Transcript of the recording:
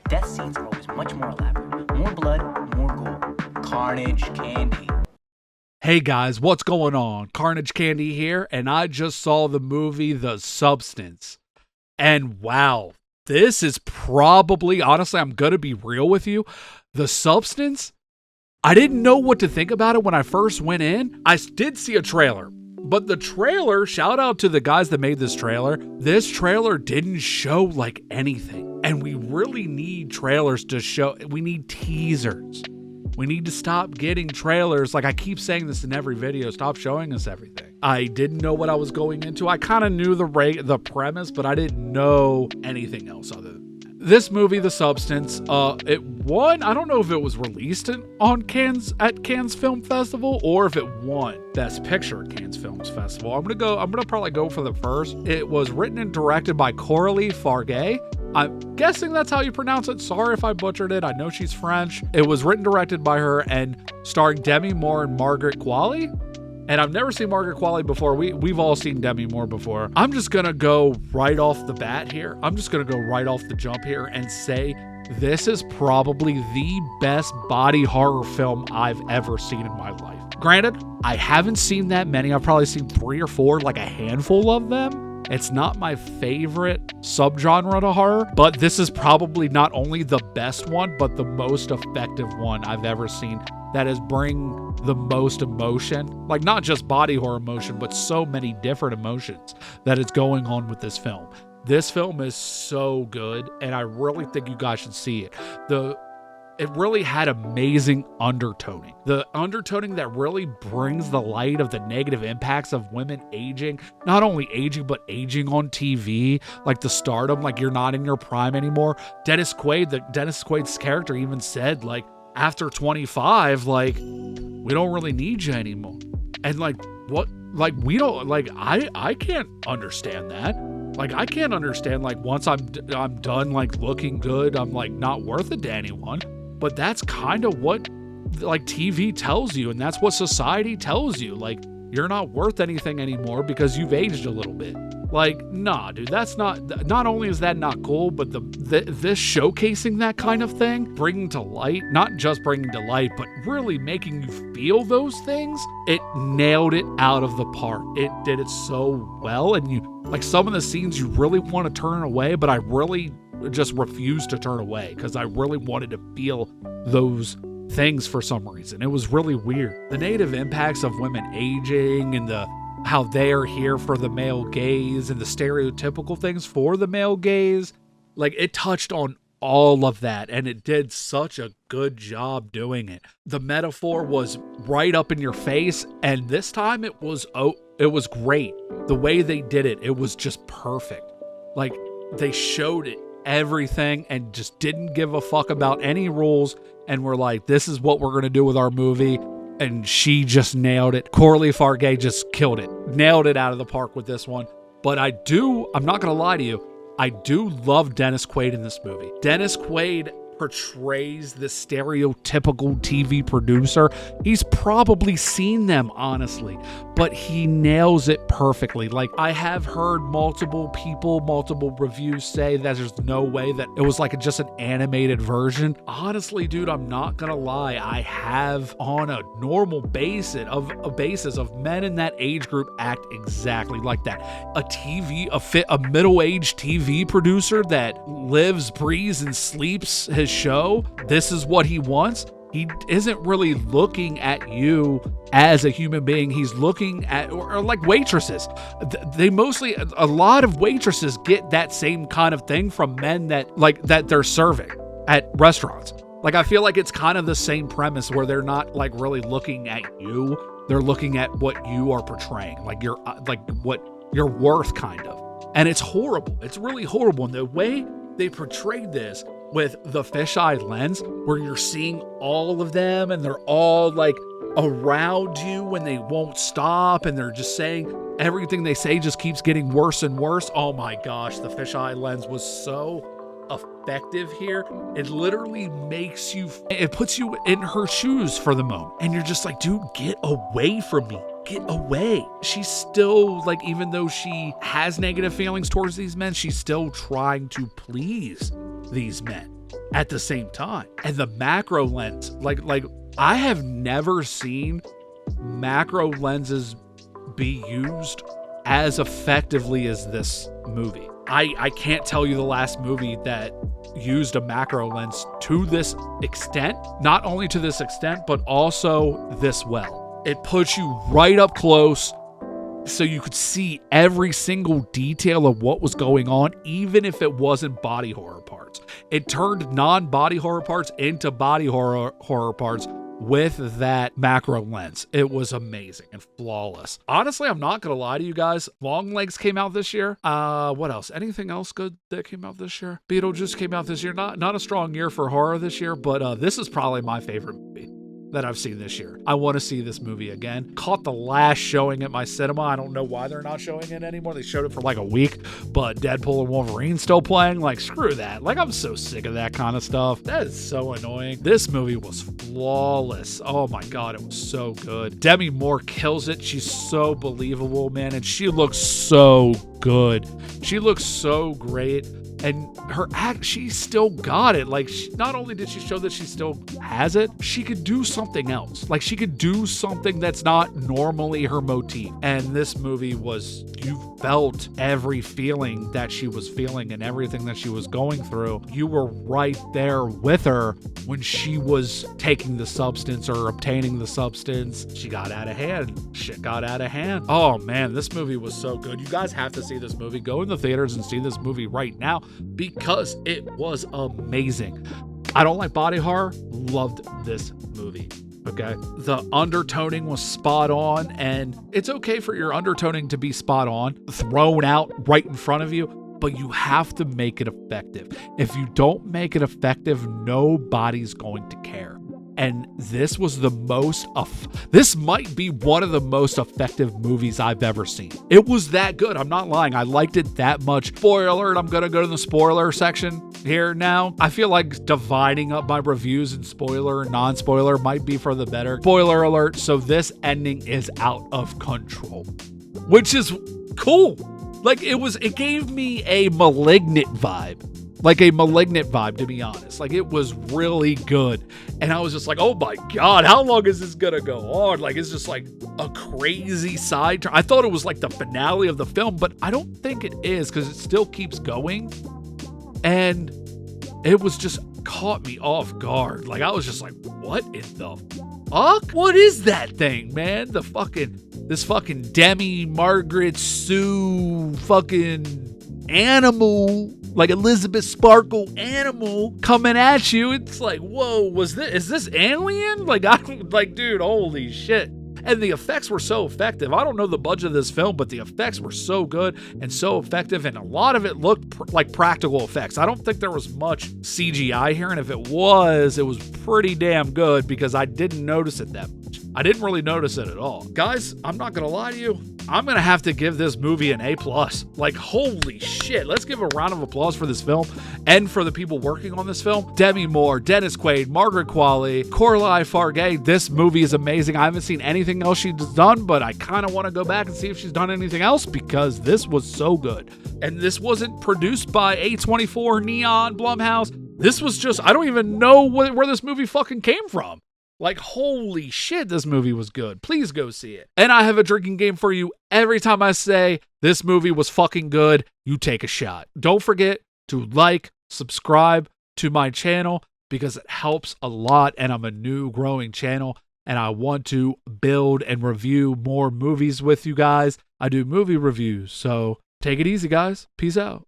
death scenes are always much more elaborate. More blood, more gore. Carnage, candy. Hey guys, what's going on? Karnage Candy here, and I just saw the movie The Substance. And wow, this is probably, honestly, I'm gonna be real with you. The Substance, I didn't know what to think about it when I first went in. I did see a trailer, but the trailer, shout out to the guys that made this trailer didn't show like anything. And we really need trailers to show, we need teasers. We need to stop getting trailers. Like I keep saying this in every video, stop showing us everything. I didn't know what I was going into. I kind of knew the premise, but I didn't know anything else other than that. This movie, The Substance, it won. I don't know if it was released at Cannes Film Festival or if it won Best Picture at Cannes Film Festival. I'm gonna probably go for the first. It was written and directed by Coralie Farge. I'm guessing that's how you pronounce it. Sorry if I butchered it. I know she's French. It was written and directed by her and starring Demi Moore and Margaret Qualley. And I've never seen Margaret Qualley before. We've all seen Demi Moore before. I'm just gonna go right off the bat here. I'm just gonna go right off the jump here and say this is probably the best body horror film I've ever seen in my life. Granted, I haven't seen that many. I've probably seen 3 or 4, like a handful of them. It's not my favorite subgenre to horror, but this is probably not only the best one, but the most effective one I've ever seen that is bring the most emotion, like not just body horror emotion, but so many different emotions that is going on with this film. This film is so good, and I really think you guys should see it. It really had amazing undertoning. The undertoning that really brings the light of the negative impacts of women aging, not only aging, but aging on TV, like the stardom, like you're not in your prime anymore. Dennis Quaid's character even said, like, after 25, like, we don't really need you anymore. And like, what, like, we don't, like, I can't understand that. Like, I can't understand, like, once I'm done, like, looking good, I'm, like, not worth it to anyone. But that's kind of what, like, TV tells you, and that's what society tells you. Like, you're not worth anything anymore because you've aged a little bit. Like, nah, dude, that's not only is that not cool, but this showcasing that kind of thing, bringing to light, not just bringing to light, but really making you feel those things, it nailed it out of the park. It did it so well, and you, like, some of the scenes you really want to turn away, but I really just refused to turn away because I really wanted to feel those things for some reason. It was really weird. The negative impacts of women aging and how they are here for the male gaze and the stereotypical things for the male gaze. Like, it touched on all of that, and it did such a good job doing it. The metaphor was right up in your face, and this time it was great. The way they did it, it was just perfect. Like, they showed it everything and just didn't give a fuck about any rules, and we're like, this is what we're gonna do with our movie. And she just nailed it. Coralie Farge just killed it, nailed it out of the park with this one. But I'm not gonna lie to you, I do love Dennis Quaid in this movie. Dennis Quaid portrays the stereotypical TV producer. He's probably seen them, honestly, but he nails it perfectly. Like, I have heard multiple reviews say that there's no way that it was like just an animated version. Honestly, dude, I'm not gonna lie. I have, on a normal basis of men in that age group act exactly like that. A middle-aged TV producer that lives, breathes, and sleeps his show, this is what he wants. He isn't really looking at you as a human being. He's looking at, or like waitresses. A lot of waitresses get that same kind of thing from men that they're serving at restaurants. Like, I feel like it's kind of the same premise where they're not like really looking at you. They're looking at what you are portraying, like what you're worth, kind of. And it's horrible. It's really horrible. And the way they portrayed this with the fisheye lens, where you're seeing all of them and they're all like around you and they won't stop and they're just saying everything they say just keeps getting worse and worse. Oh my gosh, the fisheye lens was so effective here. It literally it puts you in her shoes for the moment, and you're just like, dude, get away from me. Get away. She's still, like, even though she has negative feelings towards these men, she's still trying to please these men. at the same time. And the macro lens, like I have never seen macro lenses be used as effectively as this movie. I can't tell you the last movie that used a macro lens to this extent, not only to this extent, but also this well. It puts you right up close so you could see every single detail of what was going on, even if it wasn't body horror parts. It turned non-body horror parts into body horror parts with that macro lens. It was amazing and flawless. Honestly, I'm not gonna lie to you guys. Longlegs came out this year. What else? Anything else good that came out this year? Beetlejuice came out this year. Not a strong year for horror this year, but this is probably my favorite movie that I've seen this year. I want to see this movie again. Caught the last showing at my cinema. I don't know why they're not showing it anymore. They showed it for like a week, but Deadpool and Wolverine still playing. Like, screw that. Like, I'm so sick of that kind of stuff. That is so annoying. This movie was flawless. Oh my God, it was so good. Demi Moore kills it. She's so believable, man, and she looks so good. She looks so great. And her act, she still got it. Like, not only did she show that she still has it, she could do something else. Like, she could do something that's not normally her motif. And this movie was, you felt every feeling that she was feeling and everything that she was going through. You were right there with her when she was taking the substance or obtaining the substance. She got out of hand. Shit got out of hand. Oh man, this movie was so good. You guys have to see this movie. Go in the theaters and see this movie right now, because it was amazing. I don't like body horror. Loved this movie. Okay. The undertoning was spot on, and it's okay for your undertoning to be spot on, thrown out right in front of you, but you have to make it effective. If you don't make it effective, nobody's going to care. And this was the most, this might be one of the most effective movies I've ever seen. It was that good. I'm not lying. I liked it that much. Spoiler alert, I'm going to go to the spoiler section here now. I feel like dividing up my reviews in spoiler and non-spoiler might be for the better. Spoiler alert. So this ending is out of control, which is cool. Like, it gave me a Malignant vibe. Like a Malignant vibe, to be honest. Like, it was really good. And I was just like, oh my God, how long is this gonna go on? Like, it's just like a crazy side turn. I thought it was like the finale of the film, but I don't think it is, because it still keeps going. And it was just caught me off guard. Like, I was just like, what in the fuck? What is that thing, man? This fucking Demi Margaret Sue fucking animal, like Elizabeth Sparkle animal coming at you. It's like, whoa, is this alien? Like, dude, holy shit. And the effects were so effective. I don't know the budget of this film, but the effects were so good and so effective, and a lot of it looked like practical effects. I don't think there was much CGI here, and if it was pretty damn good, because I didn't notice it that much. I didn't really notice it at all. Guys, I'm not gonna lie to you. I'm gonna have to give this movie an A+. Like, holy shit. Let's give a round of applause for this film and for the people working on this film. Demi Moore, Dennis Quaid, Margaret Qualley, Coralie Fargay. This movie is amazing. I haven't seen anything else she's done, but I kind of want to go back and see if she's done anything else, because this was so good. And this wasn't produced by A24, Neon, Blumhouse. This was just, I don't even know where this movie fucking came from. Like, holy shit, this movie was good. Please go see it. And I have a drinking game for you. Every time I say this movie was fucking good, you take a shot. Don't forget to like, subscribe to my channel, because it helps a lot, and I'm a new growing channel, and I want to build and review more movies with you guys. I do movie reviews, so take it easy, guys. Peace out.